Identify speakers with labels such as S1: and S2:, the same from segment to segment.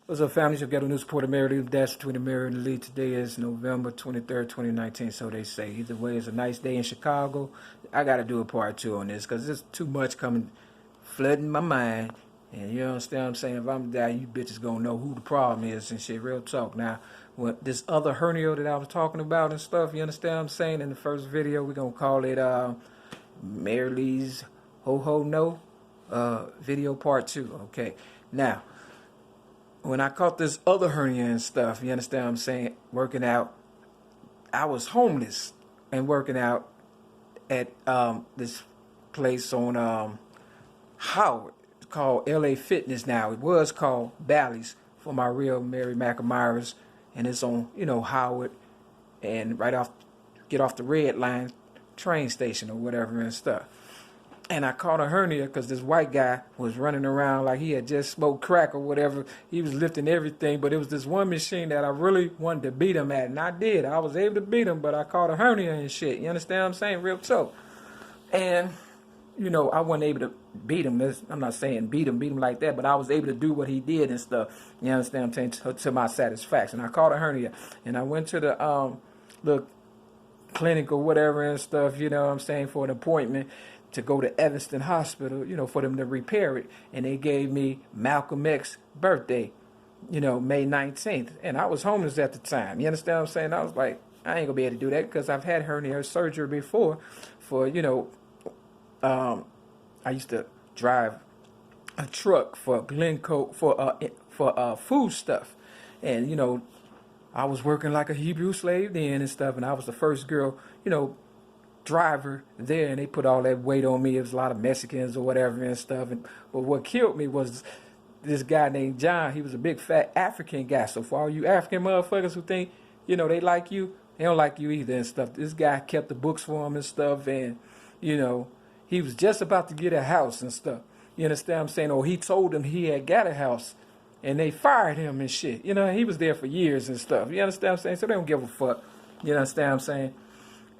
S1: What's up, family? You'll get a new supporter Mary Lee Dash between the Mary and the Lee. Today is November 23rd, 2019. So they say. Either way, it's a nice day in Chicago. I got to do a part two on this because there's too much coming flooding my mind. And you understand what I'm saying? If I'm die, you bitches gonna know who the problem is and shit. Real talk. Now, what this other hernia that I was talking about and stuff, you understand what I'm saying? In the first video, we're gonna call it Mary Lee's Ho Ho No video part two. Okay. Now, when I caught this other hernia and stuff, you understand what I'm saying? Working out, I was homeless and working out at this place on Howard. It's called LA Fitness now. It was called Bally's for my real Mary McAmyras, and it's on, Howard, and get off the red line train station or whatever and stuff. And I caught a hernia because this white guy was running around like he had just smoked crack or whatever. He was lifting everything, but it was this one machine that I really wanted to beat him at. And I did. I was able to beat him, but I caught a hernia and shit. You understand what I'm saying? Real talk. And, I wasn't able to beat him. I'm not saying beat him like that, but I was able to do what he did and stuff. You understand what I'm saying? To my satisfaction. I caught a hernia. And I went to the little clinic or whatever and stuff, you know what I'm saying, for an appointment to go to Evanston Hospital, for them to repair it. And they gave me Malcolm X's birthday, May 19th. And I was homeless at the time. You understand what I'm saying? I was like, I ain't gonna be able to do that because I've had hernia surgery before for, I used to drive a truck for Glencoe for food stuff. And, I was working like a Hebrew slave then and stuff. And I was the first girl, driver there, and they put all that weight on me. It was a lot of Mexicans or whatever and stuff. But what killed me was this guy named John. He was a big fat African guy. So for all you African motherfuckers who think, they like you, they don't like you either and stuff. This guy kept the books for him and stuff, and he was just about to get a house and stuff. You understand what I'm saying? Or he told them he had got a house, and they fired him and shit. He was there for years and stuff. You understand what I'm saying? So they don't give a fuck. You understand what I'm saying?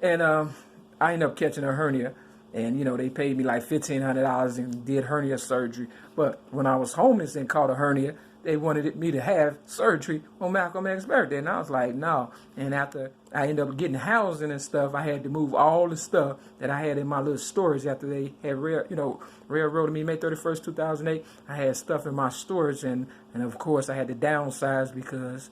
S1: And I ended up catching a hernia, and they paid me like $1,500 and did hernia surgery. But when I was homeless and caught a hernia, they wanted me to have surgery on Malcolm X's birthday, and I was like, no. And after I ended up getting housing and stuff, I had to move all the stuff that I had in my little storage after they had railroaded me May 31st, 2008. I had stuff in my storage, and of course I had to downsize because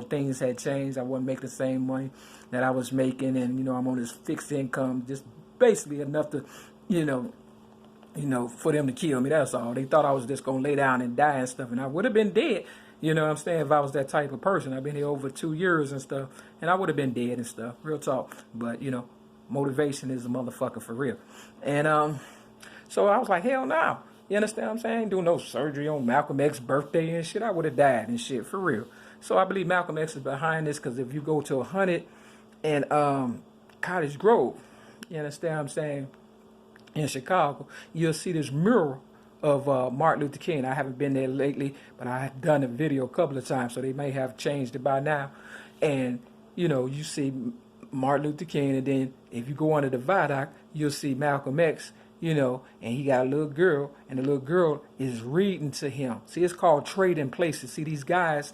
S1: things had changed. I wasn't making the same money that I was making, and I'm on this fixed income, just basically enough to, for them to kill me. That's all. They thought I was just gonna lay down and die and stuff, and I would have been dead. You know what I'm saying? If I was that type of person. I've been here over 2 years and stuff, and I would have been dead and stuff. Real talk. But motivation is a motherfucker for real. And so I was like, hell no. You understand what I'm saying? I ain't doing no surgery on Malcolm X's birthday and shit. I would have died and shit, for real. So I believe Malcolm X is behind this, because if you go to 100 and Cottage Grove, you understand what I'm saying, in Chicago, you'll see this mural of Martin Luther King. I haven't been there lately, but I have done a video a couple of times, so they may have changed it by now. And, you see Martin Luther King, and then if you go under the viaduct, you'll see Malcolm X, and he got a little girl, and the little girl is reading to him. See, it's called trading places. See, these guys,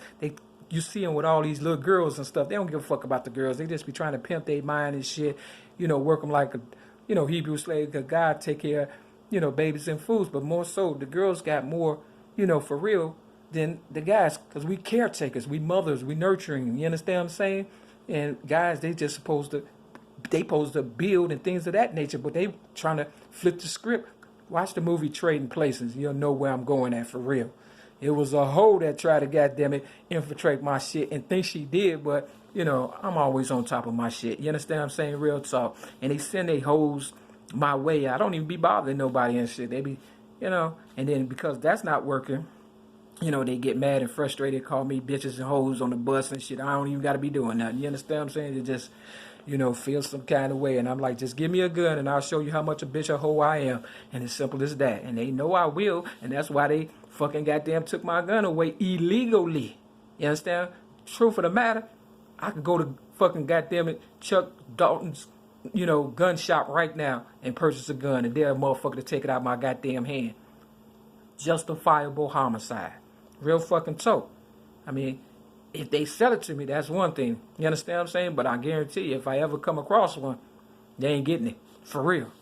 S1: you see them with all these little girls and stuff. They don't give a fuck about the girls. They just be trying to pimp their mind and shit, work them like a, Hebrew slave, because God take care of, babies and foods. But more so, the girls got more, for real, than the guys, because we caretakers, we mothers, we nurturing. You understand what I'm saying? And guys, they supposed to build and things of that nature, but they trying to flip the script. Watch the movie Trading Places. You'll know where I'm going at, for real. It was a hoe that tried to, goddamn it, infiltrate my shit and think she did, but, I'm always on top of my shit. You understand what I'm saying? Real talk. And they send they hoes my way. I don't even be bothering nobody and shit. They be, and then because that's not working, they get mad and frustrated, call me bitches and hoes on the bus and shit. I don't even got to be doing nothing. You understand what I'm saying? They just, feel some kind of way. And I'm like, just give me a gun and I'll show you how much a bitch or hoe I am. And it's simple as that. And they know I will. And that's why they fucking goddamn took my gun away illegally. You understand? Truth of the matter, I could go to fucking goddamn it Chuck Dalton's, gun shop right now and purchase a gun, and they're a motherfucker to take it out my goddamn hand. Justifiable homicide. Real fucking talk. I mean, if they sell it to me, that's one thing. You understand what I'm saying? But I guarantee you, if I ever come across one, they ain't getting it. For real.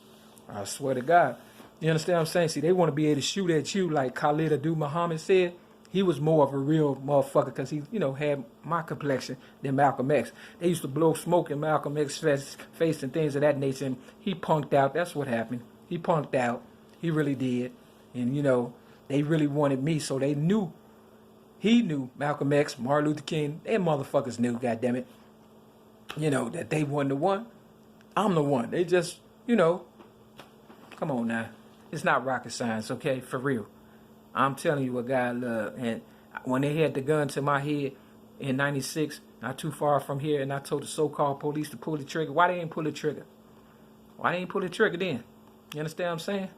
S1: I swear to God. You understand what I'm saying? See, they want to be able to shoot at you like Khalid Abdul Muhammad said. He was more of a real motherfucker because he, you know, had my complexion than Malcolm X. They used to blow smoke in Malcolm X's face and things of that nature. And he punked out. That's what happened. He punked out. He really did. And, you know, they really wanted me. So they knew. He knew Malcolm X, Martin Luther King. They motherfuckers knew, goddammit. You know, that they wasn't the one. I'm the one. They just, you know, come on now. It's not rocket science, okay? For real. I'm telling you what God loved. And when they had the gun to my head in 96, not too far from here, and I told the so-called police to pull the trigger, why they ain't pull the trigger? Why they ain't pull the trigger then? You understand what I'm saying?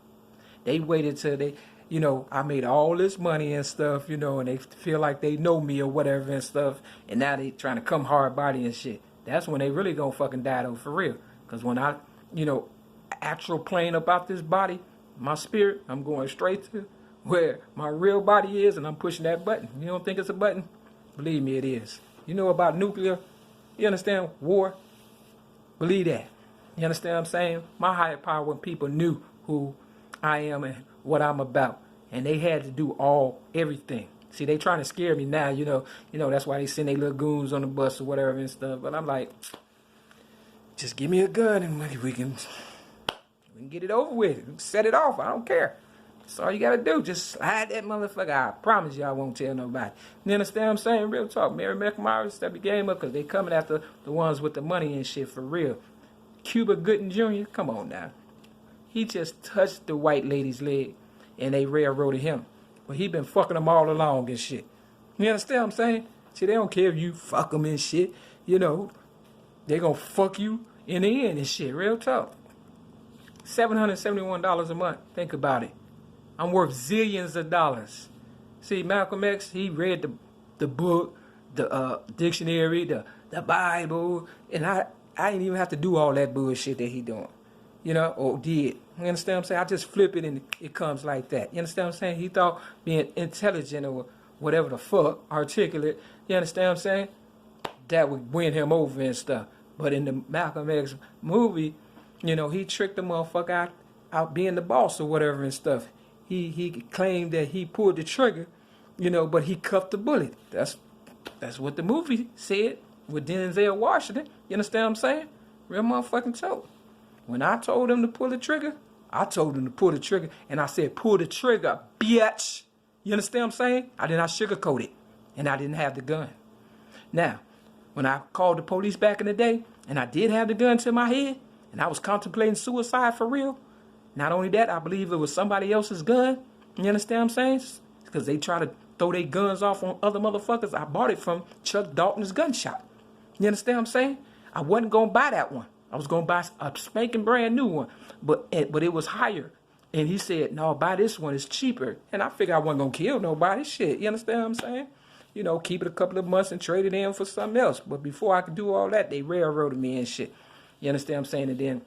S1: They waited till they, you know, I made all this money and stuff, you know, and they feel like they know me or whatever and stuff, and now they trying to come hard body and shit. That's when they really gonna fucking die though, for real. Because when I, you know, astral plane about this body, my spirit, I'm going straight to where my real body is, and I'm pushing that button. You don't think it's a button? Believe me, it is. You know about nuclear, you understand, war? Believe that. You understand what I'm saying? My higher power, when people knew who I am and what I'm about, and they had to do everything. See, they trying to scare me now, you know, that's why they send their little goons on the bus or whatever and stuff. But I'm like, just give me a gun and we can get it over with. Set it off. I don't care. That's all you got to do. Just slide that motherfucker. I promise you I won't tell nobody. You understand what I'm saying? Real talk. Mary McMurray, step the game up because they coming after the ones with the money and shit for real. Cuba Gooding Jr., come on now. He just touched the white lady's leg and they railroaded him. But he been fucking them all along and shit. You understand what I'm saying? See, they don't care if you fuck them and shit. You know, they gonna fuck you in the end and shit. Real talk. $771 a month. Think about it. I'm worth zillions of dollars. See, Malcolm X, he read the book, the dictionary, the Bible, and I didn't even have to do all that bullshit that he doing. You know, or did. You understand what I'm saying? I just flip it and it comes like that. You understand what I'm saying? He thought being intelligent or whatever the fuck, articulate, you understand what I'm saying? That would win him over and stuff. But in the Malcolm X movie, you know, he tricked the motherfucker out being the boss or whatever and stuff. He claimed that he pulled the trigger, you know, but he cuffed the bullet. That's what the movie said with Denzel Washington. You understand what I'm saying? Real motherfucking talk. When I told him to pull the trigger, I told him to pull the trigger. And I said, pull the trigger, bitch. You understand what I'm saying? I did not sugarcoat it. And I didn't have the gun. Now, when I called the police back in the day, and I did have the gun to my head, and I was contemplating suicide for real, not only that, I believe it was somebody else's gun. You understand what I'm saying? Because they try to throw their guns off on other motherfuckers. I bought it from Chuck Dalton's gun shop. You understand what I'm saying? I wasn't going to buy that one. I was going to buy a spanking brand new one. But it was higher. And he said, no, buy this one. It's cheaper. And I figured I wasn't going to kill nobody. Shit. You understand what I'm saying? You know, keep it a couple of months and trade it in for something else. But before I could do all that, they railroaded me and shit. You understand what I'm saying? And then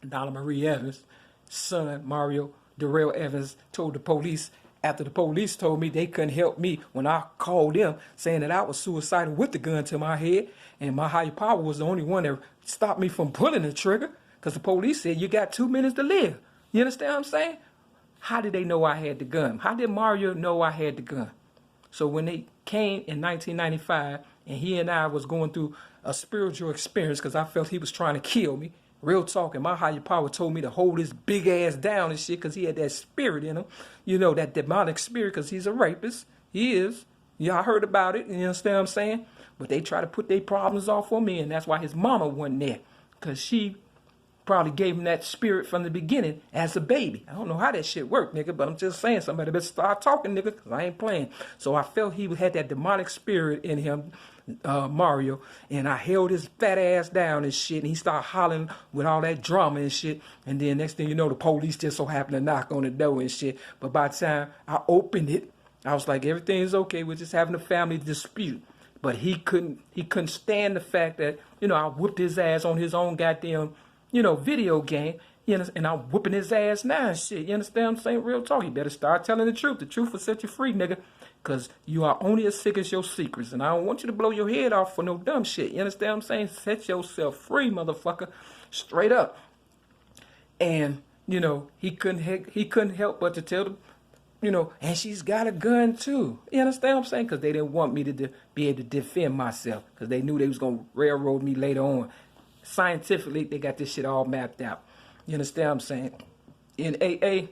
S1: Donna Marie Evans' son, Mario Darrell Evans, told the police, after the police told me they couldn't help me when I called them saying that I was suicidal with the gun to my head, and my higher power was the only one that stopped me from pulling the trigger because the police said you got 2 minutes to live. You understand what I'm saying? How did they know I had the gun? How did Mario know I had the gun? So when they came in 1995 and he and I was going through a spiritual experience because I felt he was trying to kill me, real talk, and my higher power told me to hold his big ass down and shit because he had that spirit in him. You know, that demonic spirit because he's a rapist. He is. Y'all heard about it. You understand what I'm saying? But they try to put their problems off on me, and that's why his mama wasn't there because she probably gave him that spirit from the beginning as a baby. I don't know how that shit worked, nigga, but I'm just saying somebody better start talking, nigga, because I ain't playing. So I felt he had that demonic spirit in him, Mario, and I held his fat ass down and shit, and he started hollering with all that drama and shit, and then next thing you know, the police just so happened to knock on the door and shit. But by the time I opened it, I was like, everything's okay, we're just having a family dispute. But he couldn't stand the fact that, you know, I whooped his ass on his own goddamn, you know, video game, you know, and I'm whooping his ass now and shit. You understand what I'm saying? Real talk. You better start telling the truth. The truth will set you free, nigga. because you are only as sick as your secrets. And I don't want you to blow your head off for no dumb shit. You understand what I'm saying? Set yourself free, motherfucker. Straight up. And, you know, he couldn't help but to tell them, you know, and she's got a gun too. You understand what I'm saying? Because they didn't want me to be able to defend myself, because they knew they was going to railroad me later on. Scientifically, they got this shit all mapped out. You understand what I'm saying? In AA,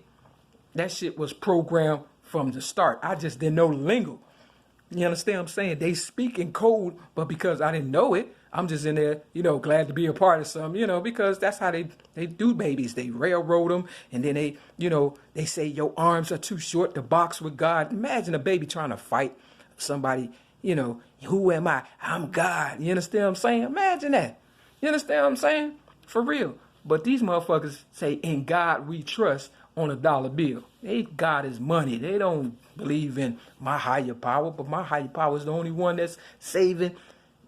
S1: that shit was programmed from the start. I just didn't know the lingo. You understand what I'm saying? They speak in code, but because I didn't know it, I'm just in there, you know, glad to be a part of something, you know, because that's how they do babies. They railroad them, and then they, you know, they say your arms are too short to box with God. Imagine a baby trying to fight somebody, you know, who am I? I'm God. You understand what I'm saying? Imagine that. You understand what I'm saying? For real. But these motherfuckers say, in God we trust, on a dollar bill. God is money. They don't believe in my higher power, but my higher power is the only one that's saving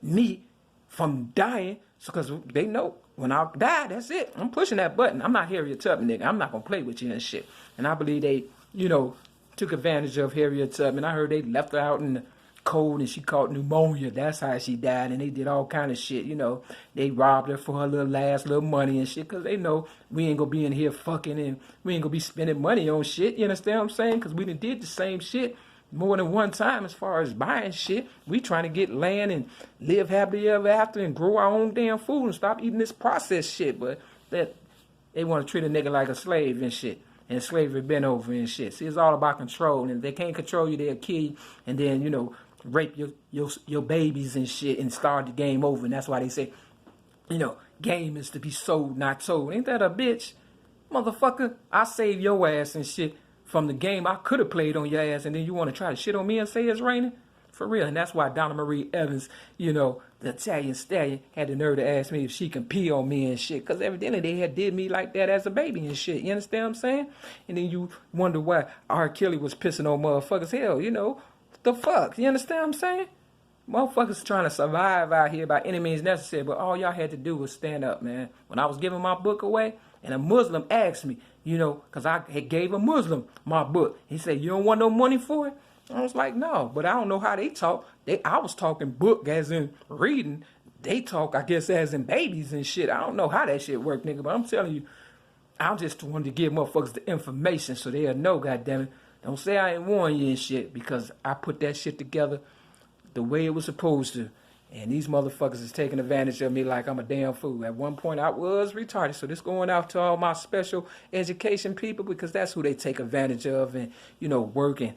S1: me from dying. So, because they know when I die, that's it. I'm pushing that button. I'm not Harriet Tubman, nigga. I'm not going to play with you and shit. And I believe they, you know, took advantage of Harriet Tubman. I heard they left her out in the cold and she caught pneumonia. That's how she died. And they did all kind of shit, you know. They robbed her for her little money and shit, because they know we ain't gonna be in here fucking and we ain't gonna be spending money on shit. You understand what I'm saying? Because we done did the same shit more than one time as far as buying shit. We trying to get land and live happily ever after and grow our own damn food and stop eating this processed shit. But that they want to treat a nigga like a slave and shit. And slavery been over and shit. See, it's all about control. And if they can't control you, they'll kill you. And then, you know, rape your babies and shit and start the game over. And that's why they say, you know, game is to be sold, not told. Ain't that a bitch? Motherfucker, I saved your ass and shit from the game I could have played on your ass, and then you want to try to shit on me and say it's raining? For real. And that's why Donna Marie Evans, you know, the Italian stallion, had the nerve to ask me if she can pee on me and shit. Because evidently they had did me like that as a baby and shit. You understand what I'm saying? And then you wonder why R. Kelly was pissing on motherfuckers. Hell, you know, the fuck? You understand what I'm saying? Motherfuckers trying to survive out here by any means necessary, but all y'all had to do was stand up, man. When I was giving my book away, and a Muslim asked me, you know, because I had gave a Muslim my book. He said, you don't want no money for it? I was like, no, but I don't know how they talk. I was talking book as in reading. They talk, I guess, as in babies and shit. I don't know how that shit work, nigga, but I'm telling you, I just wanted to give motherfuckers the information so they'll know, goddammit. Don't say I ain't warn you and shit, because I put that shit together the way it was supposed to. And these motherfuckers is taking advantage of me like I'm a damn fool. At one point, I was retarded. So this going out to all my special education people, because that's who they take advantage of and, you know, work and,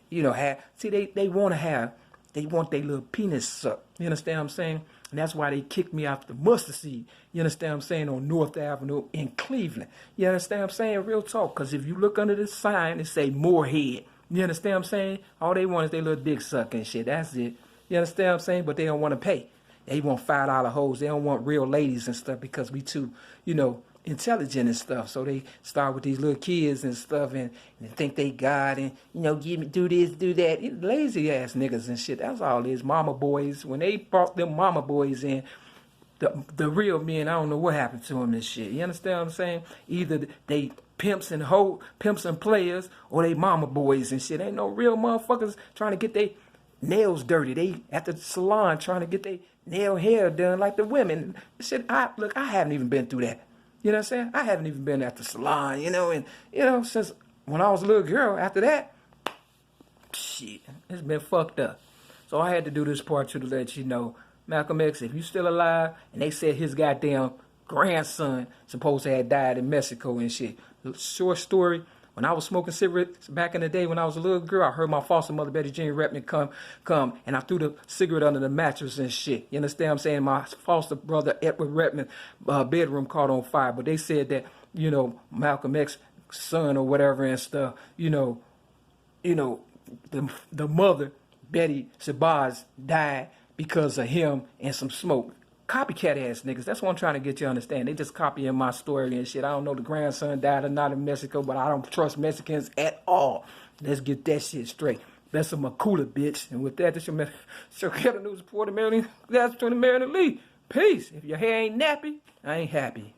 S1: you know, see, they want their little penis sucked. You understand what I'm saying? And that's why they kicked me out the mustard seed. You understand what I'm saying? On North Avenue in Cleveland. You understand what I'm saying? Real talk. Because if you look under this sign, it say MOOREHEAD. You understand what I'm saying? All they want is their little dick suck and shit. That's it. You understand what I'm saying? But they don't want to pay. They want $5 hoes. They don't want real ladies and stuff, because we too, you know, intelligent and stuff. So they start with these little kids and stuff and think they God and, you know, do this, do that. Lazy ass niggas and shit. That's all it is. Mama boys. When they brought them mama boys in, the real men, I don't know what happened to them and shit. You understand what I'm saying? Either they pimps and players, or they mama boys and shit. Ain't no real motherfuckers trying to get their nails dirty. They at the salon trying to get their nail hair done like the women. Shit, I haven't even been through that. You know what I'm saying? I haven't even been at the salon, you know, and, you know, since when I was a little girl, after that, shit, it's been fucked up. So I had to do this part to let you know, Malcolm X, if you still alive, and they said his goddamn grandson supposed to have died in Mexico and shit. Short story, when I was smoking cigarettes back in the day when I was a little girl, I heard my foster mother, Betty Jean Repman, come, and I threw the cigarette under the mattress and shit. You understand what I'm saying? My foster brother, Edward Repman, bedroom caught on fire. But they said that, you know, Malcolm X's son or whatever and stuff, you know, the mother, Betty Shabazz, died because of him and some smoke. Copycat ass niggas. That's what I'm trying to get you to understand. They just copying my story and shit. I don't know the grandson died or not in Mexico, but I don't trust Mexicans at all. Let's get that shit straight. That's a Makula, bitch. And with that, this your Kevin News reporter, Marilyn. That's 20 Marilyn Lee. Peace. If your hair ain't nappy, I ain't happy.